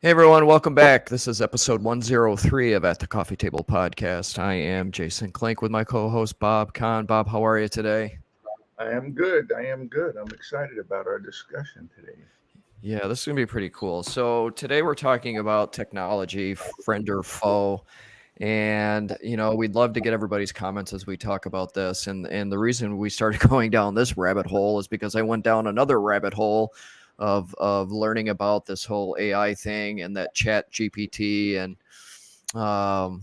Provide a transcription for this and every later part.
Hey everyone, welcome back. This is episode 103 of At the Coffee Table Podcast. I am Jason Klink with my co-host Bob Kahn. Bob, how are you today? I am good. I am good. I'm excited about our discussion today. Yeah, this is going to be pretty cool. So today we're talking about technology, friend or foe. And, we'd love to get everybody's comments as we talk about this. And the reason we started going down this rabbit hole is because I went down another rabbit hole of learning about this whole AI thing and that chat GPT. And, um,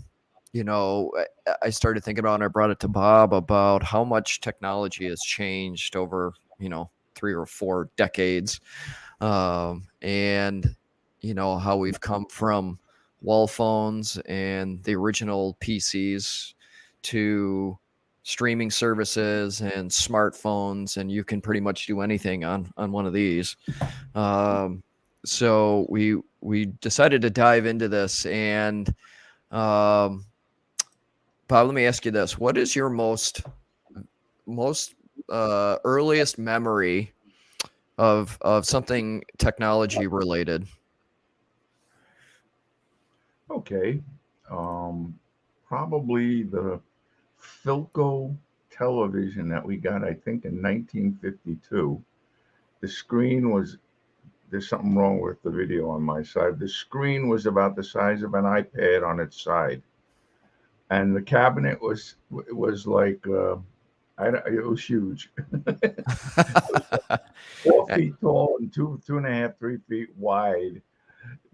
I started thinking about, and I brought it to Bob about how much technology has changed over, 3 or 4 decades. And how we've come from wall phones and the original PCs to streaming services and smartphones, and you can pretty much do anything on one of these. um, so we decided to dive into this. And um, Bob, let me ask you this: what is your most earliest memory of something technology related? Okay. Um, Probably the Philco television that we got, I think, in 1952. The screen was, there's something wrong with the video on my side. The screen was about the size of an iPad on its side. And the cabinet was like, it was huge. It was like 4 feet tall and 2.5, 3 feet wide.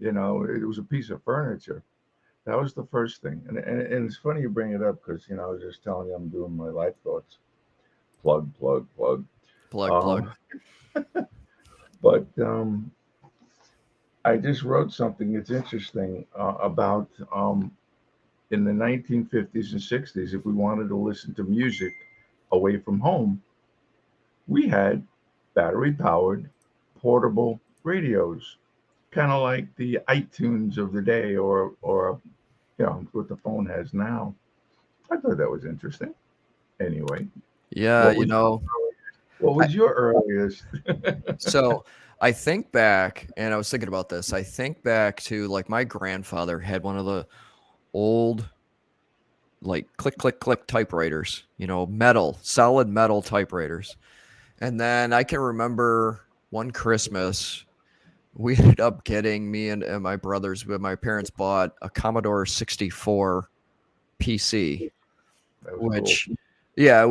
It was a piece of furniture. That was the first thing. And it's funny you bring it up because, I was just telling you I'm doing my life thoughts. Plug, plug, plug. Plug. Um, but I just wrote something. It's interesting about in the 1950s and 60s, if we wanted to listen to music away from home, we had battery powered portable radios, kind of like the iTunes of the day, or what the phone has now. I thought that was interesting. Anyway, Yeah, what was what I, was your earliest? so I think back, and I was thinking about this. I think back to, like, my grandfather had one of the old, like, click click click typewriters, metal, solid metal typewriters. And then I can remember one Christmas we ended up getting, me and my brothers, but my parents bought a Commodore 64 PC, That was cool. which, yeah,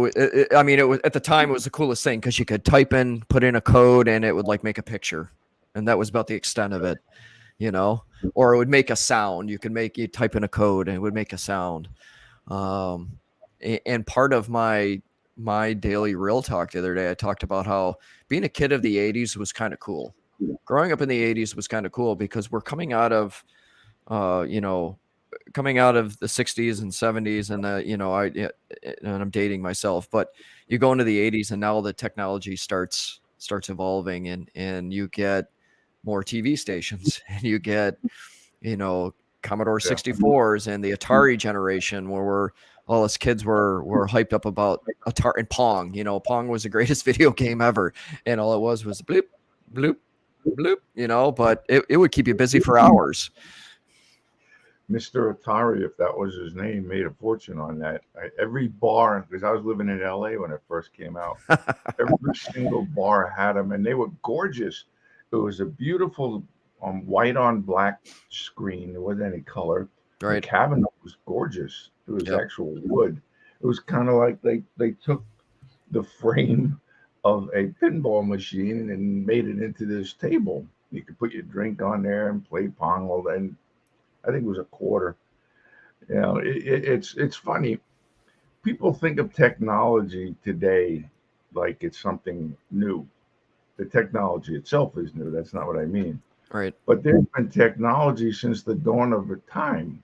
I mean, it was, at the time, it was the coolest thing because you could type in, put in a code, and it would, like, make a picture, and that was about the extent of it, you know. Or it would make a sound. You type in a code and it would make a sound. Um, and part of my daily real talk the other day, I talked about how being a kid of the '80s was kind of cool. Growing up in the '80s was kind of cool because we're uh, you know, coming out of the '60s and '70s, and and I'm dating myself, but you go into the '80s, and now the technology starts evolving, and you get more TV stations, and you get, you know, Commodore Yeah. 64s and the Atari generation, where we're all us kids were hyped up about Atari and Pong. Pong was the greatest video game ever, and all it was bloop, bloop, bloop. But it would keep you busy for hours. Mr. Atari, if that was his name, made a fortune on that. Every bar, because I was living in LA when it first came out, every single bar had them, and they were gorgeous. It was a beautiful white on black screen. There wasn't any color. The Right. cabinet was gorgeous. It was Yep. actual wood. It was kind of like they took the frame of a pinball machine and made it into this table. You could put your drink on there and play pong all day. And I think it was a quarter. It's funny. People think of technology today like it's something new. The technology itself is new. That's not what I mean. Right. But there's been technology since the dawn of the time.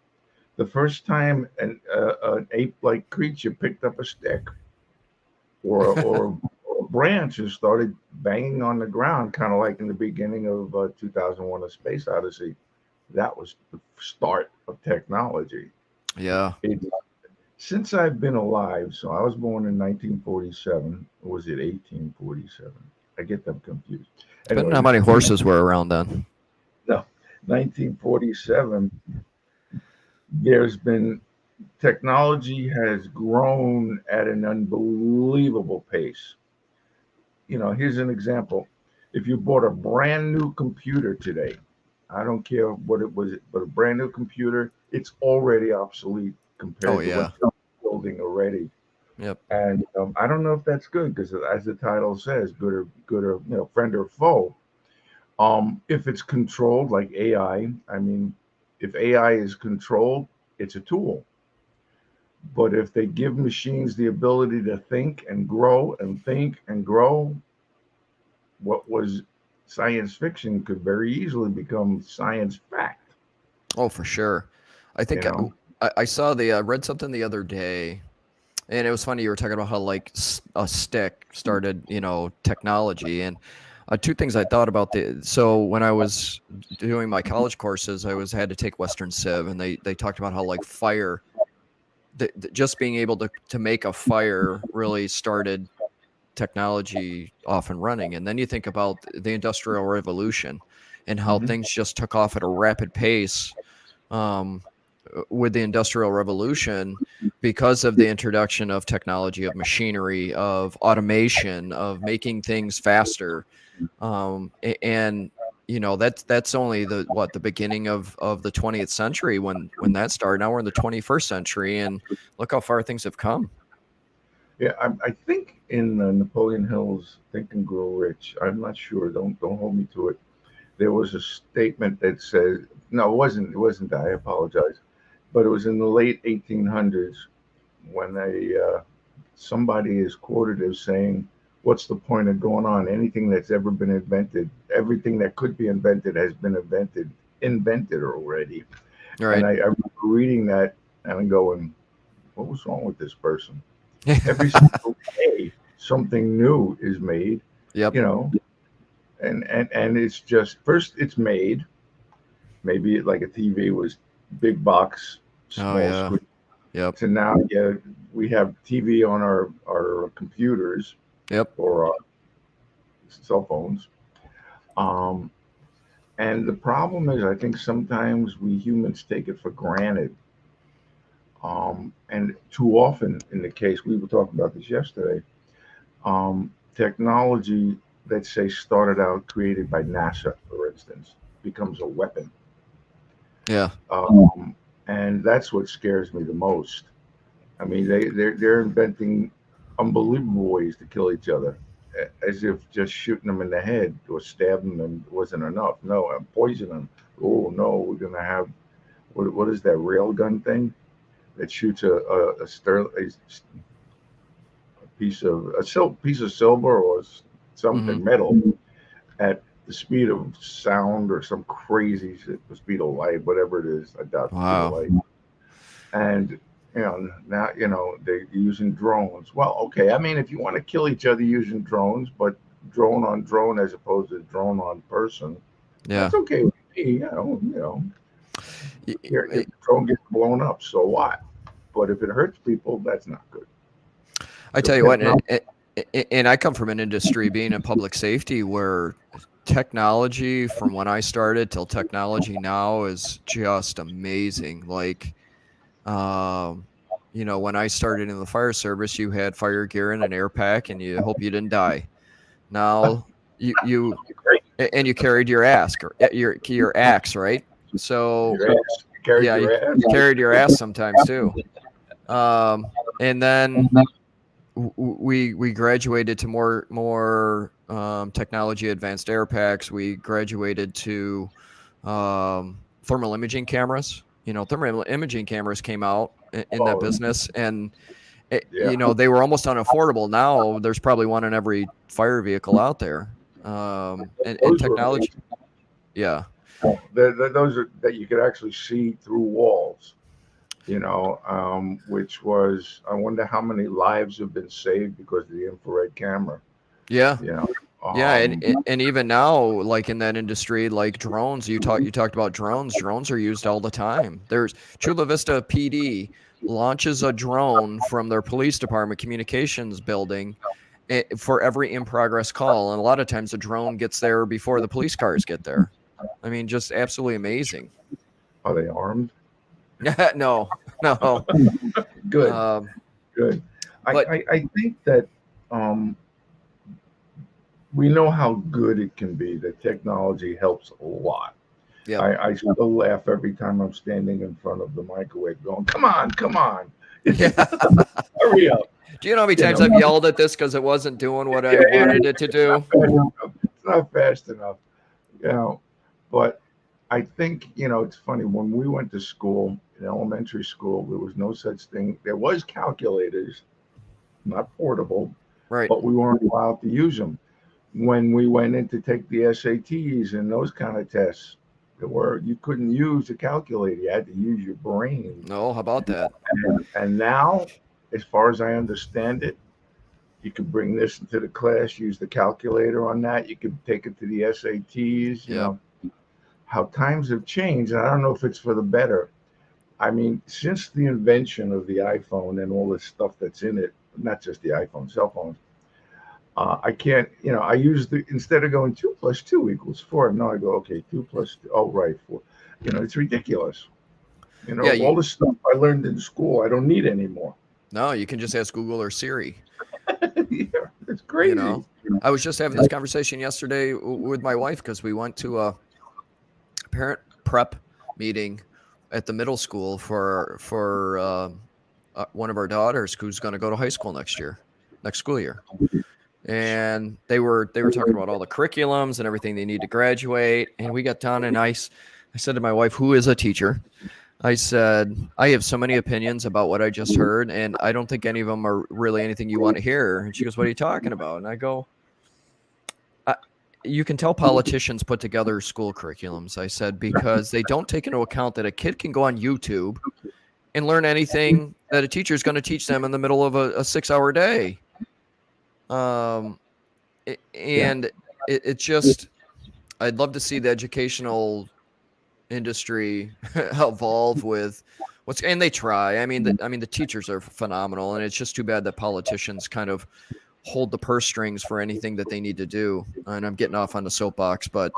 The first time an ape-like creature picked up a stick or a branch and started banging on the ground, kind of like in the beginning of 2001: A Space Odyssey. That was the start of technology. Yeah. It, since I've been alive, so I was born in 1947. Or was it 1847? I get them confused. Depending on how Anyways, many horses were around then. no. 1947, there's been technology has grown at an unbelievable pace. Here's an example. If you bought a brand new computer today, I don't care what it was, but a brand new computer, it's already obsolete Oh compared to what yeah. you're building already. Yep. And I don't know if that's good because, as the title says, good or friend or foe. If it's controlled like AI, I mean, if AI is controlled, it's a tool. But if they give machines the ability to think and grow and think and grow, what was science fiction could very easily become science fact. Oh, for sure. I You think know, I saw the I read something the other day, and it was funny. You were talking about how like a stick started, technology, and two things I thought about so when I was doing my college courses, I was had to take Western Civ, and they talked about how like fire, just being able to make a fire really started technology off and running. And then you think about the Industrial Revolution and how hmm things just took off at a rapid pace, um, with the Industrial Revolution, because of the introduction of technology, of machinery, of automation, of making things faster. And that's only the beginning of the 20th century when that started. Now we're in the 21st century, and look how far things have come. yeah, I think in Napoleon Hill's Think and Grow Rich. I'm not sure. Don't hold me to it. There was a statement that says, no, it wasn't. It wasn't that. I apologize, but it was in the late 1800s when somebody is quoted as saying, "What's the point of going on? Anything that's ever been invented, everything that could be invented has been invented already." All And right. I remember reading that and I'm going, "What was wrong with this person?" Every single day, something new is made, Yep. you know, and it's just first it's made. Maybe like a TV was big box, Oh small yeah. screen. Yep. To now, yeah, we have TV on our computers Yep. or cell phones. Um, and the problem is, I think sometimes we humans take it for granted. And too often, in the case, we were talking about this yesterday, technology, let's say, started out created by NASA, for instance, becomes a weapon. Yeah. And that's what scares me the most. I mean, they're inventing unbelievable ways to kill each other, as if just shooting them in the head or stabbing them wasn't enough. No, I'm poisoning them. Oh no, we're gonna have what is that rail gun thing that shoots a piece of silver or Hmm. something metal at the speed of sound or some crazy shit, the speed of light, whatever it is. I doubt the speed of Wow. light. And now they're using drones. Well, okay, I mean if you want to kill each other using drones, but drone on drone as opposed to drone on person, Yeah. that's okay with me. Y- Here, y- if the drone gets blown up, so what? But if it hurts people, that's not good. I So tell you what, technology, and I come from an industry being in public safety where technology from when I started till technology now is just amazing. Like, um, when I started in the fire service, you had fire gear and an air pack, and you hope you didn't die. Now and you carried your your axe, right? So your ass, you carried yeah, you your ass. carried your ass sometimes too. And then we graduated to more technology advanced air packs. We graduated to thermal imaging cameras. Thermal imaging cameras came out in that Oh, business, and yeah. they were almost unaffordable. Now there's probably one in every fire vehicle out there. And Those were technology, amazing. yeah, Those are that you could actually see through walls. Which was, I wonder how many lives have been saved because of the infrared camera. yeah. You know, Yeah, and um, and even now, like in that industry, like drones, you talked about drones. Drones are used all the time. There's Chula Vista PD launches a drone from their police department communications building, for every in progress call, and a lot of times the drone gets there before the police cars get there. I mean, just absolutely amazing. Are they armed? No, no. Good, Um, good. but I think that um, we know how good it can be. That technology helps a lot. yeah, I still laugh every time I'm standing in front of the microwave going, come on, yeah. hurry up. Do you know how many You times know, I've yelled at this because it wasn't doing what I yeah, wanted it to do? it's not fast enough, you know. But I think, it's funny. When we went to school, in elementary school, there was no such thing. There was calculators, not portable, Right. but we weren't allowed to use them. When we went in to take the SATs and those kind of tests, you couldn't use a calculator. You had to use your brain. No, how about that? And now, as far as I understand it, you could bring this into the class, use the calculator on that. You could take it to the SATs. Yep. How times have changed, and I don't know if it's for the better. I mean, since the invention of the iPhone and all the stuff that's in it, not just the iPhone, cell phones, I can't, I use instead of going 2 plus 2 equals 4, no, I go, okay, 2 plus 2, oh, right, 4. It's ridiculous. Yeah. All the stuff I learned in school, I don't need anymore. No, you can just ask Google or Siri. Yeah, it's You crazy. know, I was just having this conversation yesterday with my wife because we went to a parent prep meeting at the middle school for one of our daughters who's going to go to high school next school year. And they were talking about all the curriculums and everything they need to graduate. And we got done, and I said to my wife, who is a teacher, I said, I have so many opinions about what I just heard, and I don't think any of them are really anything you want to hear. And she goes, what are you talking about? And I go, you can tell politicians put together school curriculums, I said, because they don't take into account that a kid can go on YouTube and learn anything that a teacher is going to teach them in the middle of a 6-hour day. And it just, I'd love to see the educational industry evolve with and they try. I mean, the teachers are phenomenal, and it's just too bad that politicians kind of hold the purse strings for anything that they need to do. And I'm getting off on the soapbox, but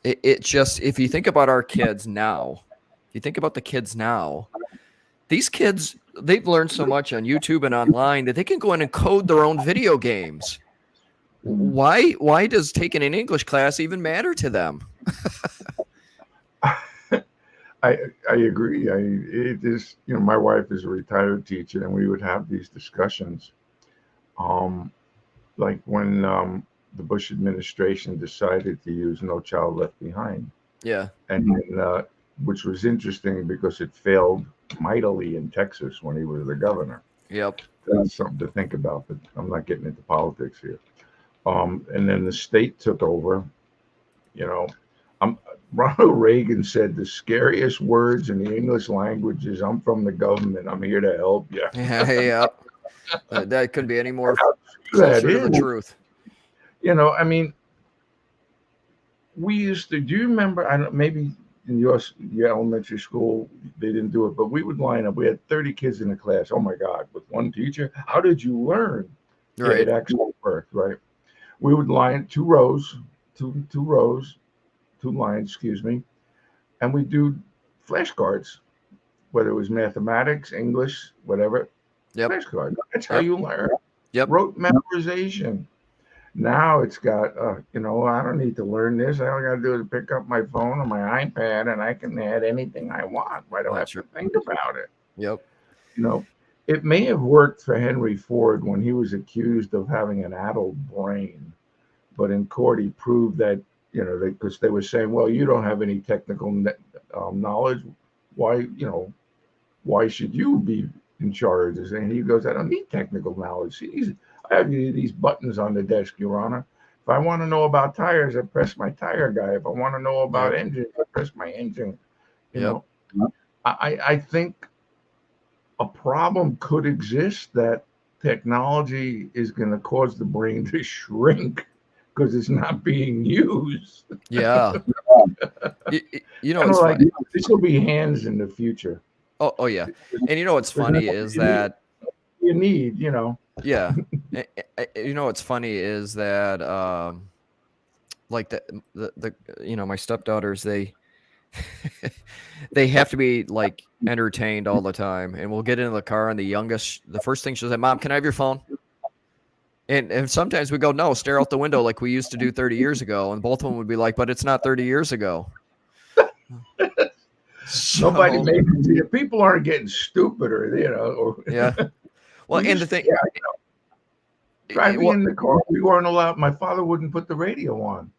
it just, if you think about our kids now, if you think about the kids now, these kids, they've learned so much on YouTube and online that they can go in and code their own video games. Why does taking an English class even matter to them? I agree. It is, my wife is a retired teacher, and we would have these discussions. Like when the Bush administration decided to use No Child Left Behind, Yeah. and which was interesting because it failed mightily in Texas when he was the governor. Yep. That's something to think about, but I'm not getting into politics here. And then the state took over. Ronald Reagan said the scariest words in the English language is, I'm from the government, I'm here to help you. Yep. That couldn't be any more That closer to the is. truth. I mean, we used to, do you remember, I don't, maybe in your elementary school, they didn't do it, but we would line up. We had 30 kids in the class. Oh my God, with one teacher. How did you learn? Right. Yeah, it actually worked, right? We would line two rows, two lines, excuse me, and we do flashcards, whether it was mathematics, English, whatever. Yep. Flashcards. That's how Yep. you learn. Yep. Rote memorization. Now it's got, I don't need to learn this. All I got to do is pick up my phone or my iPad, and I can add anything I want. I don't have to think about it. Yep. It may have worked for Henry Ford when he was accused of having an addled brain, but in court he proved that, because they were saying, well, you don't have any technical knowledge. Why should you be in charge? And he goes, I don't need technical knowledge. See, I have these buttons on the desk, Your Honor. If I want to know about tires, I press my tire guy. If I want to know about engines, I press my engine. I think a problem could exist that technology is going to cause the brain to shrink because it's not being used. Yeah. It's funny. This will be hands in the future. Oh yeah. And what's funny is that you need, Yeah. What's funny is that like the my stepdaughters, they they have to be like entertained all the time, and we'll get into the car, and the first thing she'll say, "Mom, can I have your phone?" And sometimes we go, "No, stare out the window like we used to do 30 years ago," and both of them would be like, "But it's not 30 years ago." Nobody So made it. People aren't getting stupider, Or yeah, well, we and the used, thing, yeah, driving well, in the car, we weren't allowed. My father wouldn't put the radio on.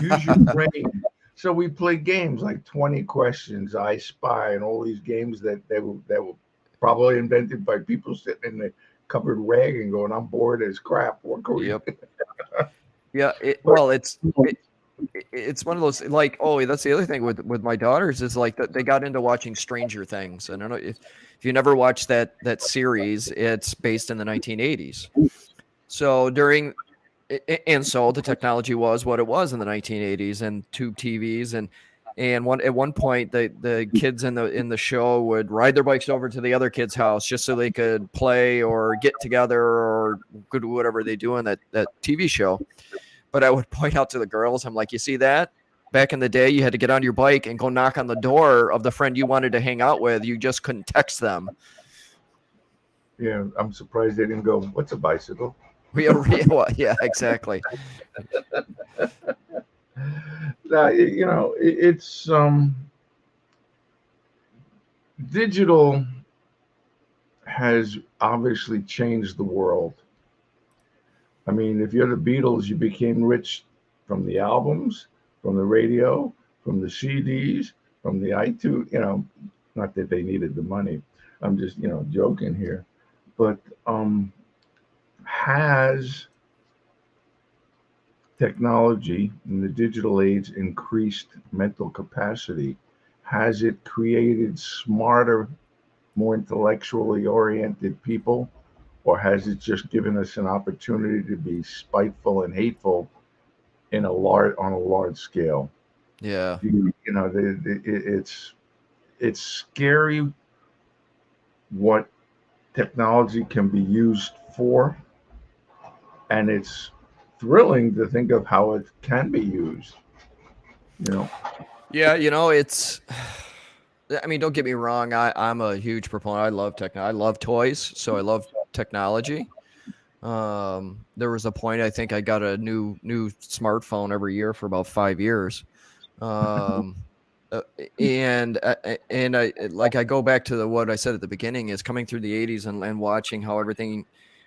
Use your brain. So we played games like 20 Questions, I Spy, and all these games that were probably invented by people sitting in the cupboard wagon going, "I'm bored as crap. What can we?" yep, yeah. But Well, it's one of those like, oh, that's the other thing with my daughters is like that they got into watching Stranger Things. And I don't know if you never watched that series, it's based in the 1980s. So so the technology was what it was in the 1980s, and tube TVs, and at one point the kids in the show would ride their bikes over to the other kid's house just so they could play or get together or do whatever they do in that TV show. But I would point out to the girls, I'm like, you see that? Back in the day, you had to get on your bike and go knock on the door of the friend you wanted to hang out with. You just couldn't text them. yeah, I'm surprised they didn't go, "What's a bicycle?" Yeah, exactly. It's digital has obviously changed the world. I mean, if you're the Beatles, you became rich from the albums, from the radio, from the CDs, from the iTunes. Not that they needed the money. I'm just joking here, but has technology in the digital age increased mental capacity? Has it created smarter, more intellectually oriented people? Or has it just given us an opportunity to be spiteful and hateful on a large scale? Yeah. It's scary what technology can be used for, and it's thrilling to think of how it can be used. You know, Yeah, it's I mean, don't get me wrong, I'm a huge proponent. I love technology. I love toys, so I love technology. There was a point I think I got a new smartphone every year for about 5 years. Um, uh, and I go back to what I said at the beginning is coming through the 80s and watching how everything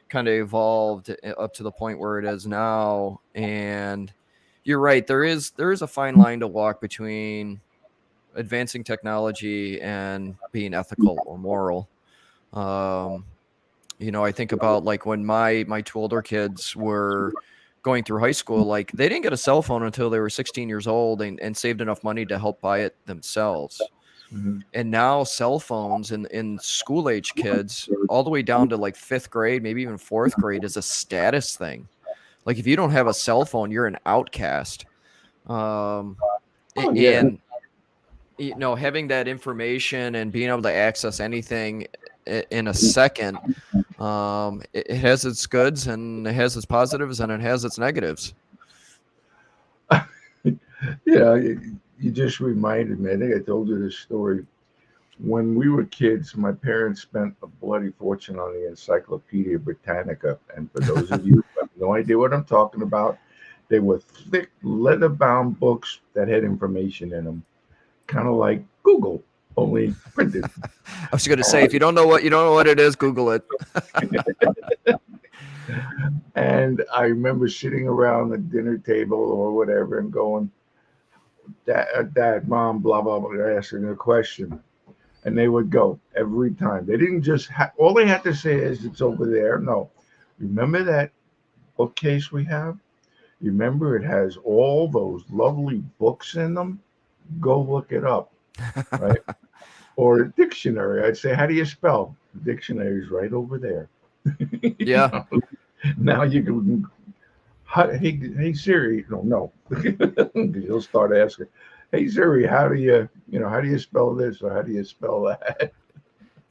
kind of evolved up to the point where it is now. And you're right, there is a fine line to walk between advancing technology and being ethical or moral. Um, I think about like when my two older kids were going through high school, like they didn't get a cell phone until they were 16 years old and saved enough money to help buy it themselves. mhm. And now cell phones in school age kids all the way down to like fifth grade, maybe even fourth grade is a status thing. Like if you don't have a cell phone, you're an outcast. Um, Oh yeah, and having that information and being able to access anything in a second, it has its goods and it has its positives and it has its negatives. you just reminded me. I think I told you this story. When we were kids, my parents spent a bloody fortune on the Encyclopedia Britannica. And for those of you who have no idea what I'm talking about, they were thick, leather bound books that had information in them, kind of like Google, only printed. I was going to say, if you don't know what it is, Google it. And I remember sitting around the dinner table or whatever and going, Dad, Mom, blah, blah, blah, asking a question. And they would go every time. They didn't just all they had to say is it's over there. No, remember that bookcase we have? Remember it has all those lovely books in them? Go look it up, right? Or a dictionary. I'd say, how do you spell? The dictionary's right over there. Yeah. Now you can, hey Siri, no, you'll start asking, hey Siri, how do you spell this or how do you spell that?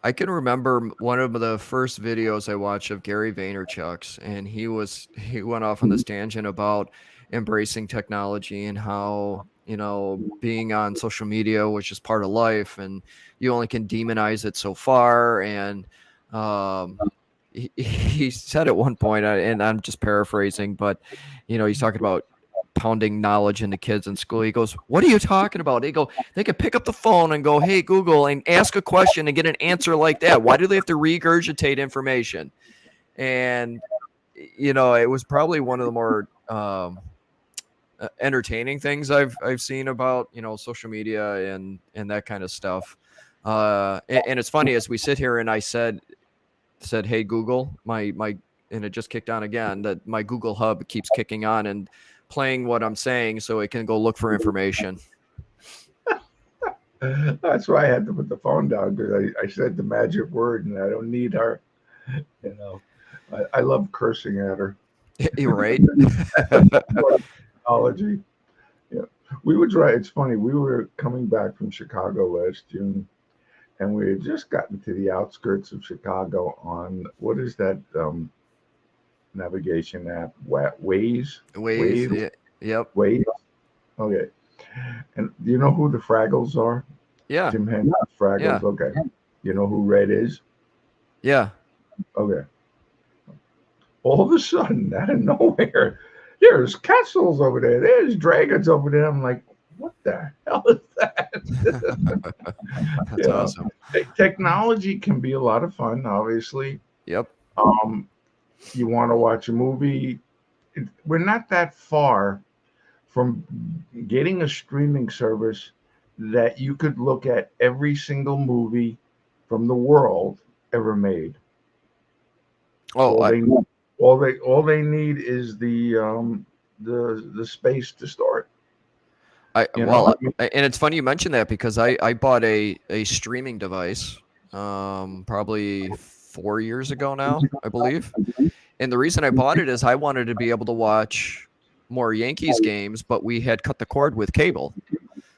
I can remember one of the first videos I watched of Gary Vaynerchuk's, and he went off on this tangent about embracing technology and how, you know, being on social media was just part of life, and you only can demonize it so far. And he said at one point, and I'm just paraphrasing, but you know, he's talking about pounding knowledge into kids in school. He goes, "What are you talking about?" They could pick up the phone and go, "Hey Google," and ask a question and get an answer like that. Why do they have to regurgitate information? And you know, it was probably one of the more entertaining things I've seen about, you know, social media and that kind of stuff. And it's funny, as we sit here and I said, "Hey Google," my and it just kicked on again, that my Google Hub keeps kicking on and playing what I'm saying so it can go look for information. That's why I had to put the phone down, because I said the magic word and I don't need her. You know, I love cursing at her. You're right. Technology. Yeah, we would try. It's funny. We were coming back from Chicago last June, and we had just gotten to the outskirts of Chicago on what is that navigation app? Waze. Ways. Waze. Yep. Waze. Okay. And do you know who the Fraggles are? Yeah. Jim Henson Yeah. Fraggles. Okay. You know who Red is? Yeah. Okay. All of a sudden, out of nowhere, there's castles over there. There's dragons over there. I'm like, what the hell is that? That's Yeah. awesome. Technology can be a lot of fun, obviously. Yep. Um, you want to watch a movie, we're not that far from getting a streaming service that you could look at every single movie from the world ever made. Oh, All they all they need is the space to start. You know, well, and it's funny you mentioned that, because I bought a streaming device probably 4 years ago now, I believe. And the reason I bought it is I wanted to be able to watch more Yankees games, but we had cut the cord with cable,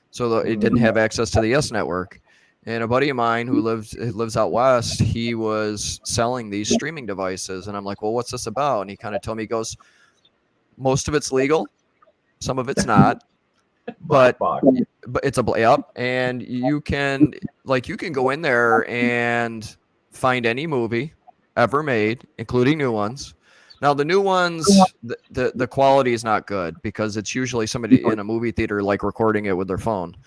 so that it didn't have access to the S network. And a buddy of mine who lives out west, he was selling these streaming devices, and I'm like, "Well, what's this about?" And he kind of told me, he goes, "Most of it's legal, some of it's not, black but box. it's a yep, and you can go in there and find any movie ever made, including new ones." Now, the new ones, the quality is not good, because it's usually somebody in a movie theater like recording it with their phone.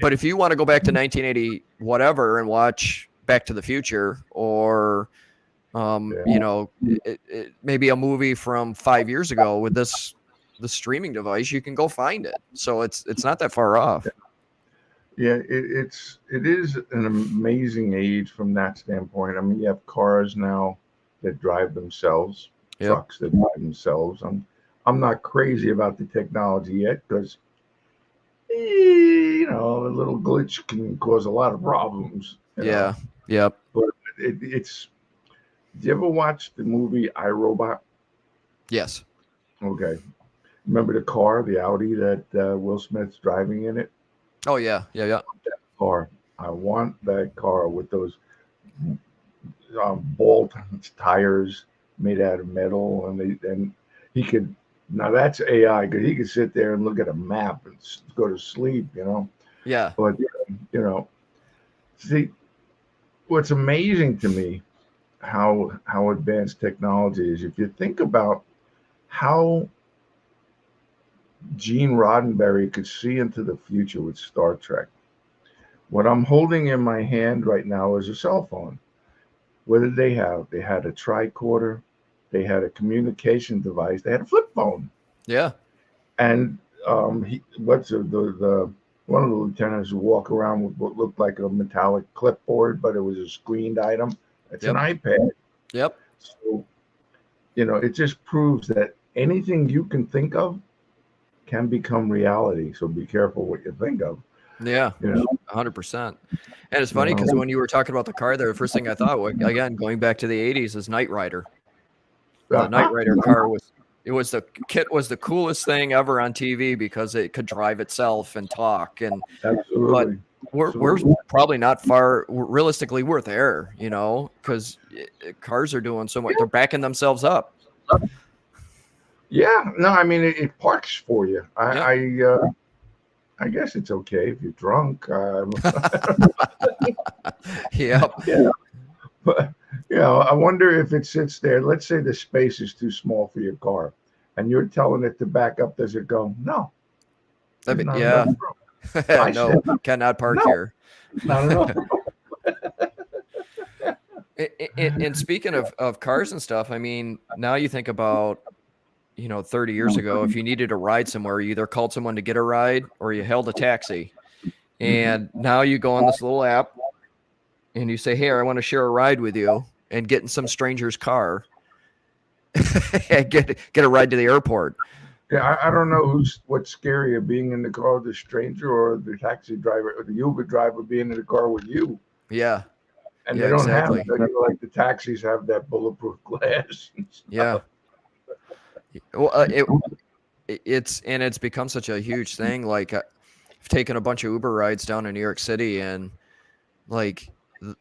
But if you want to go back to 1980 whatever and watch Back to the Future, or Yeah. you know, maybe a movie from 5 years ago with the streaming device, you can go find it. So it's not that far off. Yeah, it is an amazing age from that standpoint. I mean, you have cars now that drive themselves, Yep. trucks that drive themselves. I'm not crazy about the technology yet, because a little glitch can cause a lot of problems. Yeah. Yep. But it's. Did you ever watch the movie iRobot? Yes. Okay, remember the car, the Audi that Will Smith's driving in it? Oh yeah. Yeah. Yeah. Car. I want that car with those ball tires made out of metal, and he could. Now that's AI, because he could sit there and look at a map and go to sleep. Yeah. But see, what's amazing to me, how advanced technology is. If you think about how Gene Roddenberry could see into the future with Star Trek. What I'm holding in my hand right now is a cell phone. What did they have? They had a tricorder, they had a communication device, they had a flip phone. Yeah. And the one of the lieutenants would walk around with what looked like a metallic clipboard, but it was a screened item. It's an Yep. iPad. Yep. So, it just proves that anything you can think of can become reality. So be careful what you think of. Yeah. You know, 100%. And it's funny, because when you were talking about the car there, the first thing I thought, again, going back to the 80s, is Knight Rider. The Knight Rider car was the coolest thing ever on TV, because it could drive itself and talk. And absolutely. we're probably not far. Realistically, we're there, because cars are doing so much. They're backing themselves up. Yeah, no, I mean it parks for you. Yep. I guess it's okay if you're drunk. Yep. Yeah, but I wonder if it sits there. Let's say the space is too small for your car, and you're telling it to back up. Does it go? No, I there's mean, not enough yeah. room. I said No, cannot park no, here. not enough room. And speaking of cars and stuff, I mean, now you think about, 30 years ago, if you needed a ride somewhere, you either called someone to get a ride or you hailed a taxi. Mhm. And now you go on this little app and you say, "Hey, I want to share a ride with you," and get in some stranger's car and get a ride to the airport. Yeah, I don't know what's scarier, being in the car with a stranger or the taxi driver or the Uber driver being in the car with you. Yeah. And Yeah, they don't have exactly. like the taxis have that bulletproof glass and Yeah. stuff. Well, it's become such a huge thing. Like, I've taken a bunch of Uber rides down in New York City, and like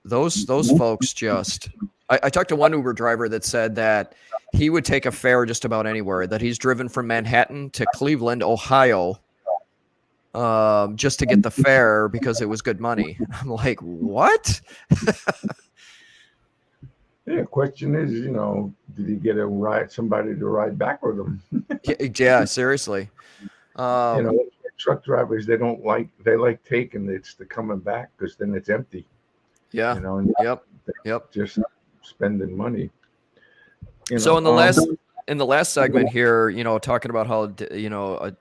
those folks just. I talked to one Uber driver that said that he would take a fare just about anywhere. That he's driven from Manhattan to Cleveland, Ohio, just to get the fare because it was good money. I'm like, what? Yeah, question is, did he get somebody to ride back with him? Yeah, seriously. You Um, know, truck drivers, they like taking it's the coming back because then it's empty, yeah. and Yep. they're Yep. just spending money. You So know, in the last segment here, talking about how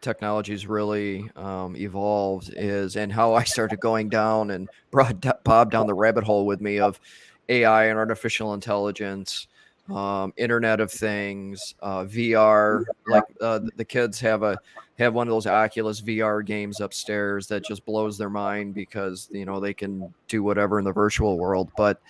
technology's really evolved is, and how I started going down and brought Bob down the rabbit hole with me of AI and artificial intelligence, Internet of Things, VR. Like the kids have one of those Oculus VR games upstairs that just blows their mind because they can do whatever in the virtual world. But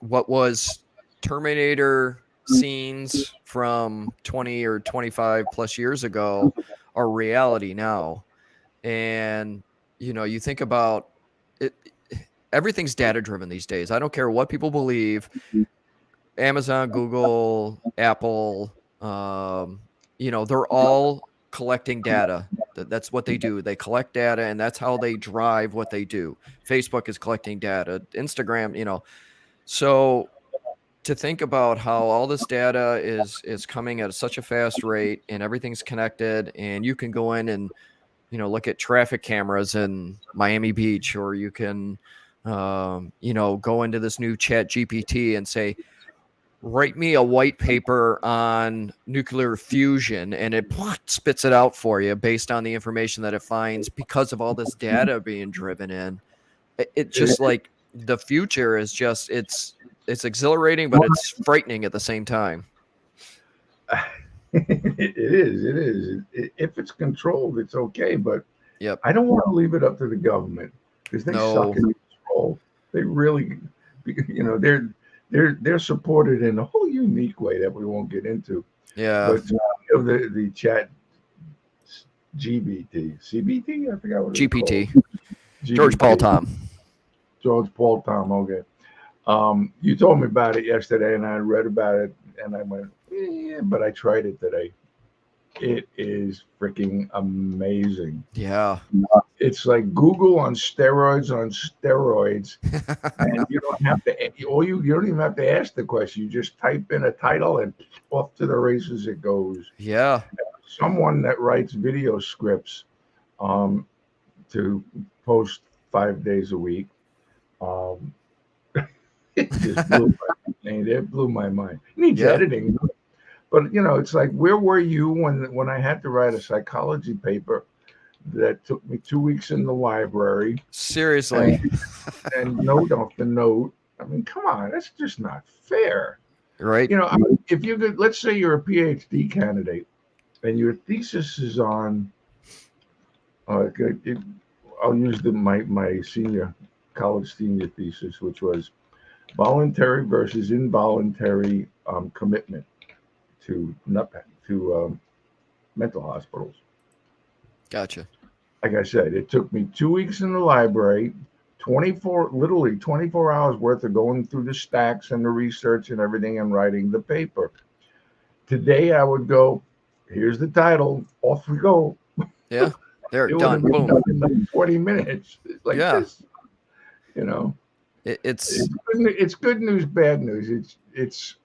what was Terminator scenes from 20 or 25 plus years ago are reality now. And you think about it, everything's data driven these days. I don't care what people believe. Amazon, Google, Apple, they're all collecting data. That's what they do. They collect data, and that's how they drive what they do. Facebook is collecting data. Instagram, so to think about how all this data is coming at such a fast rate, and everything's connected, and you can go in and look at traffic cameras in Miami Beach, or you can go into this new Chat GPT and say, write me a white paper on nuclear fusion, and it spits it out for you based on the information that it finds because of all this data being driven in. It just, like, the future is just it's exhilarating, but it's frightening at the same time. it is. It is. If it's controlled, it's okay. But Yep. I don't want to leave it up to the government because they suck No. at control. They really, they're supported in a whole unique way that we won't get into. Yeah. But the chat GBT, CBT, I forgot what it's called. GPT. George Paul GBT, Tom. George Paul Tom. Okay. You told me about it yesterday, and I read about it, and I went, yeah, but I tried it today. It is freaking amazing. Yeah. It's like Google on steroids, and you don't have to. You don't even have to ask the question. You just type in a title, and off to the races it goes. Yeah. Someone that writes video scripts um, to post 5 days a week. Um, it just blew my mind. It needs Yeah. editing, but it's like, where were you when I had to write a psychology paper that took me 2 weeks in the library Seriously. and note after note? I mean, come on, that's just not fair. Right? If you could, let's say you're a PhD candidate and your thesis is on, it, I'll use my college senior thesis, which was voluntary versus involuntary commitment to mental hospitals. Gotcha. Like I said, it took me 2 weeks in the library, literally 24 hours worth of going through the stacks and the research and everything and writing the paper. Today I would go, here's the title, off we go. Yeah. They're It would have done. been Boom. done in like 20 minutes. It's like Yeah. this, you know. It's It's good news, bad news. It's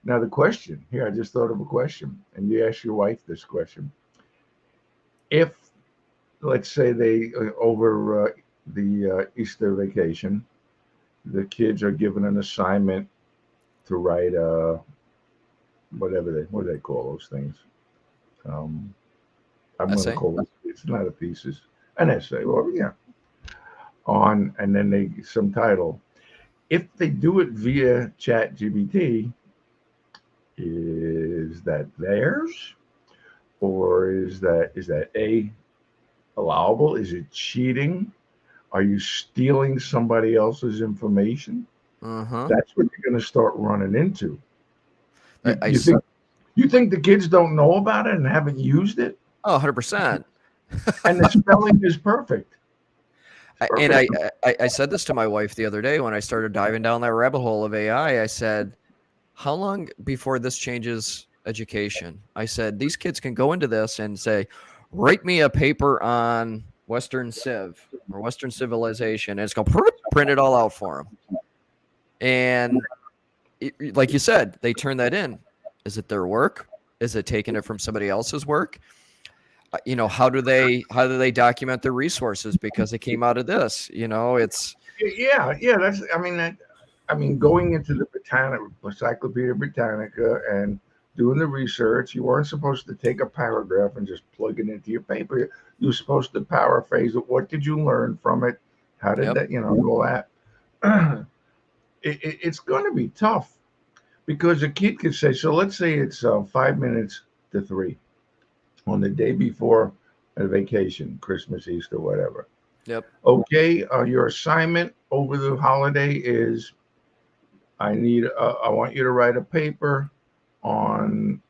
now the question here. I just thought of a question, and you ask your wife this question: if, let's say, they over the Easter vacation, the kids are given an assignment to write what do they call those things? Um, I'm going to essay. call it. It's not a thesis, an essay. Well, yeah, on and then they some title. If they do it via Chat GBT, is that theirs, or is that a allowable? Is it cheating? Are you stealing somebody else's information? Uh-huh. That's what you're going to start running into. You, I you s- think you think the kids don't know about it and haven't used it, oh, 100%. and the spelling is perfect. It's And perfect. I said this to my wife the other day when I started diving down that rabbit hole of AI. I said, how long before this changes education? I said, these kids can go into this and say, write me a paper on Western Civ or Western civilization. And it's going to print it all out for them. And like you said, they turn that in. Is it their work? Is it taking it from somebody else's work? How do they document their resources because it came out of this? It's Yeah. That's. I mean, going into the Encyclopedia Britannica and doing the research, you weren't supposed to take a paragraph and just plug it into your paper. You were supposed to paraphrase it. What did you learn from it? How did yep. that, all that? It's going to be tough because a kid could say, so let's say it's 5 minutes to three on the day before a vacation, Christmas, Easter, whatever. Yep. Okay, your assignment over the holiday is I want you to write a paper on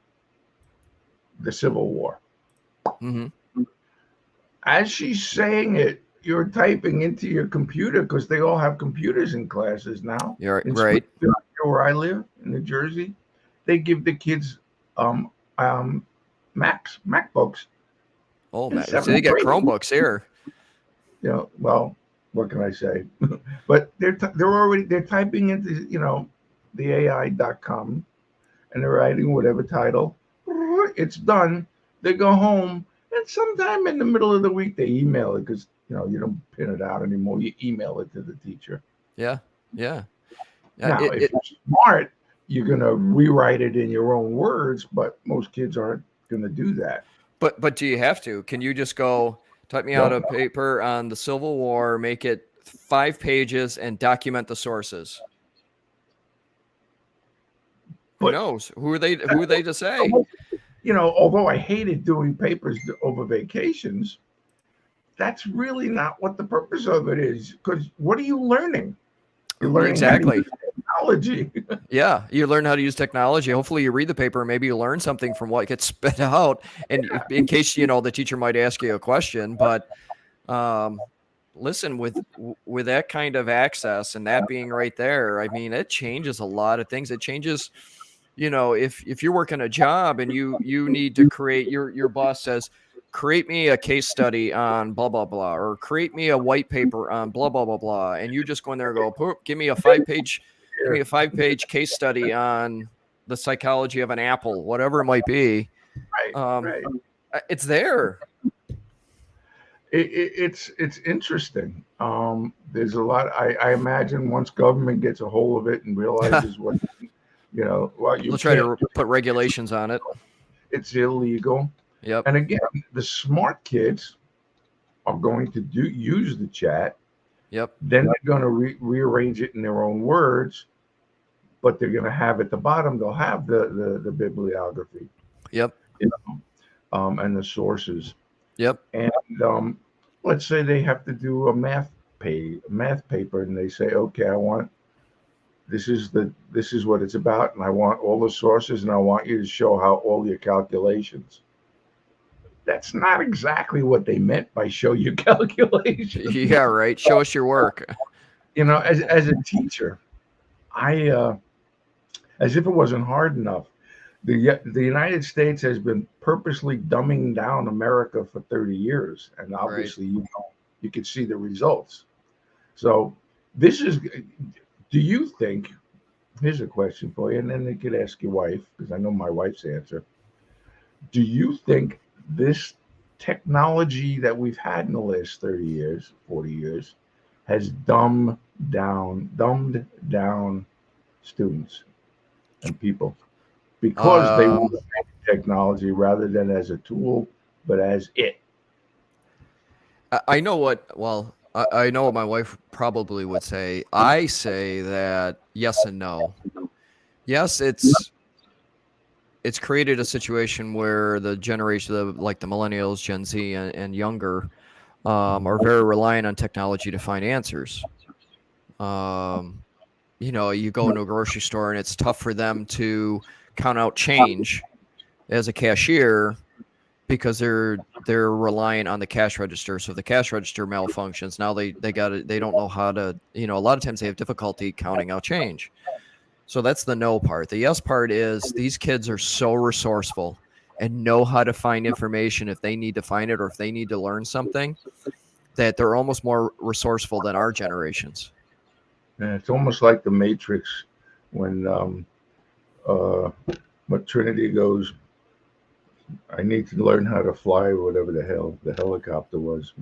the Civil War. Mm-hmm. As she's saying it, you're typing into your computer because they all have computers in classes now. You're In right. Springfield, where I live in New Jersey, they give the kids um, um, MacBooks Oh in man, see, they seventh got grade. Chromebooks here. Well, what can I say? But they're typing into the AI.com, and they're writing whatever title. It's done. They go home, and sometime in the middle of the week they email it because you don't pin it out anymore. You email it to the teacher. Yeah, yeah. Now, It, if it you're smart, you're gonna rewrite it in your own words, but most kids aren't gonna do that. but do you have to? Can you just go type me out No, a paper on the Civil War, make it 5 pages, and document the sources? Who but knows? Who are they to say? although I hated doing papers over vacations, that's really not what the purpose of it is. Because what are you learning? You're learning how to use Exactly. technology. Yeah, you learn how to use technology. Hopefully, you read the paper. Maybe you learn something from what gets spit out. And in case the teacher might ask you a question, but um, listen, with that kind of access and that being right there, I mean, it changes a lot of things. It changes, if you're working a job and you need to create your boss says, create me a case study on blah blah blah, or create me a white paper on blah blah blah blah, and you just go in there and go, "Poop, give me a 5-page case study on the psychology of an apple," whatever it might be. Right, um right. it's there. It's interesting. There's a lot. I imagine once government gets a hold of it and realizes well, you They'll try can't. to put regulations on it. It's illegal. Yep. And again, the smart kids are going to use the chat. Yep. Then they're going to rearrange it in their own words, but they're going to have at the bottom. They'll have the bibliography, Yep. and the sources. Yep. And let's say they have to do a math paper, and they say, okay, I want this is what it's about, and I want all the sources, and I want you to show how all your calculations. That's not exactly what they meant by show your calculations. Yeah, right. Show us your work. As a teacher, I as if it wasn't hard enough. The United States has been purposely dumbing down America for 30 years, and Right. obviously, you can see the results. So, this is. Do you think? Here's a question for you, and then you could ask your wife because I know my wife's answer. Do you think this technology that we've had in the last 30 years, 40 years, has dumbed down students and people because they want Um, technology rather than as a tool, but as it? I know what. Well, I know what my wife probably would say. I say that yes and no. Yes, it's created a situation where the generation of like the millennials, Gen Z, and younger are very reliant on technology to find answers. Um, you go into a grocery store and it's tough for them to count out change as a cashier because they're reliant on the cash register. So if the cash register malfunctions, now they don't know how to, a lot of times they have difficulty counting out change. So that's the no part. The yes part is these kids are so resourceful and know how to find information if they need to find it or if they need to learn something, that they're almost more resourceful than our generations. And it's almost like the Matrix when uh, what Trinity goes, I need to learn how to fly, whatever the hell the helicopter was.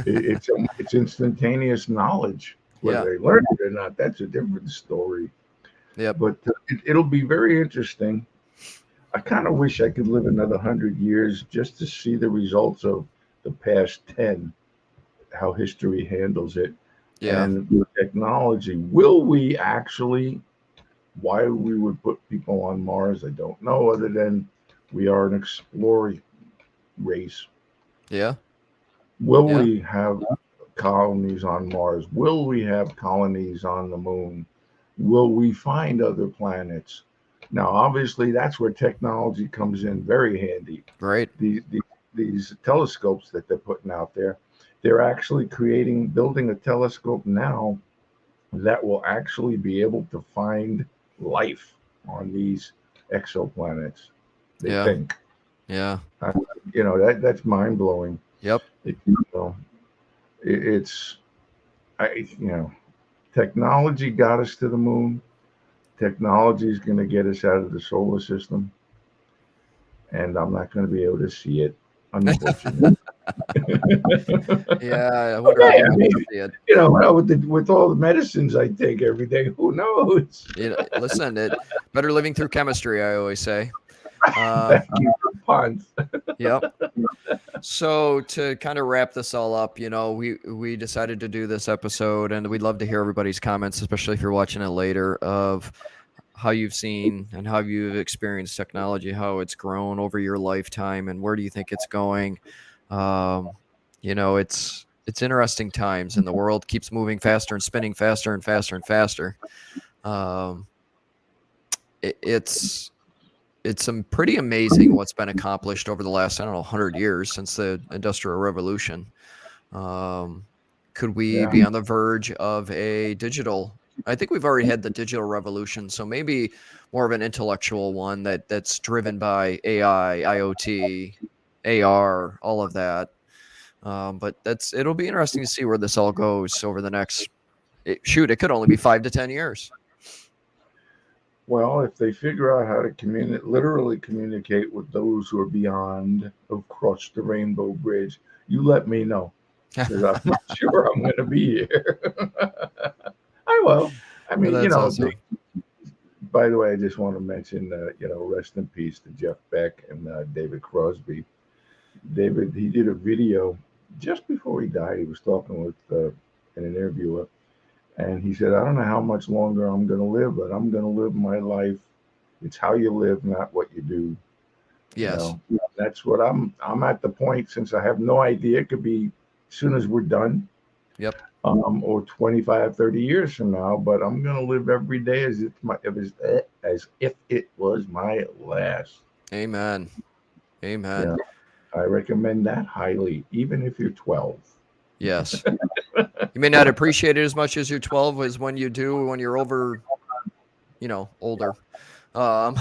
It's instantaneous knowledge. Whether Yeah. they learn it or not, that's a different story. Yep. But it'll be very interesting. I kind of wish I could live another 100 years just to see the results of the past 10, how history handles it, Yeah. and with technology. Will we actually? Why we would put people on Mars, I don't know. Other than we are an exploring race. Yeah. Will Yeah. we have colonies on Mars? Will we have colonies on the moon? Will we find other planets? Now, obviously, that's where technology comes in very handy. Right. These telescopes that they're putting out there, they're actually building a telescope now that will actually be able to find life on these exoplanets. They Yeah. think, Yeah. uh, that's mind blowing. Yep. It, you know, it's I you know technology got us to the moon. Technology is going to get us out of the solar system, and I'm not going to be able to see it, unfortunately. Yeah. I But wonder if hey, I'll I ever mean, see it. with all the medicines I take every day, who knows? Listen, better living through chemistry, I always say. Thank Um, you for puns. yep. So to kind of wrap this all up, we decided to do this episode, and we'd love to hear everybody's comments, especially if you're watching it later, of how you've seen and how you've experienced technology, how it's grown over your lifetime, and where do you think it's going. Um, it's interesting times, and the world keeps moving faster and spinning faster and faster and faster. Um, it's pretty amazing what's been accomplished over the last, I don't know, 100 years since the Industrial Revolution. Um, could we Yeah. be on the verge of a digital? I think we've already had the digital revolution, so maybe more of an intellectual one that's driven by AI, IoT, AR, all of that. But it'll be interesting to see where this all goes over the next. It could only be 5 to 10 years. Well, if they figure out how to literally communicate with those who are beyond, across the Rainbow Bridge, you let me know because I'm not sure I'm going to be here. I will. I mean, That's awesome. by the way, I just want to mention, rest in peace to Jeff Beck and David Crosby. David, he did a video just before he died. He was talking with an interviewer, and he said, "I don't know how much longer I'm going to live, but I'm going to live my life. It's how you live, not what you do." You Yes. know, that's what I'm at the point, since I have no idea. It could be as soon as we're done, Yep. or 25, 30 years from now. But I'm going to live every day as if it was my last. Amen. Amen. Yeah, I recommend that highly, even if you're 12. Yes. You may not appreciate it as much as you're 12 as when you do when you're older. Um,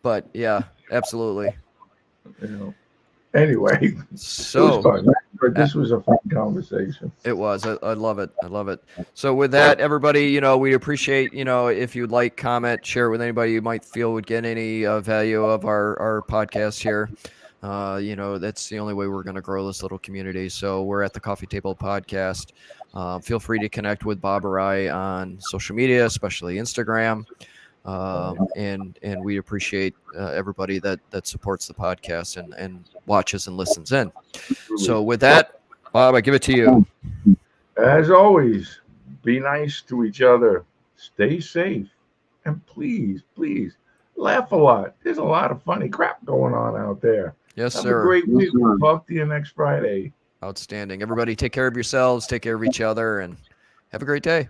but yeah, absolutely. You know. Anyway, it was So fun. But uh, this was a fun conversation. it was. I love it. I love it. So with that, everybody, we appreciate, if you'd like, comment, share with anybody you might feel would get any value of our podcast here. That's the only way we're going to grow this little community. So we're at the Coffee Table Podcast. Feel free to connect with Bob or I on social media, especially Instagram. And we appreciate everybody that supports the podcast and watches and listens in. So with that, Bob, I give it to you. As always, be nice to each other, stay safe, and please, please laugh a lot. There's a lot of funny crap going on out there. Yes, Have a sir. great week. We'll talk to you next Friday. Outstanding. Everybody take care of yourselves, take care of each other, and have a great day.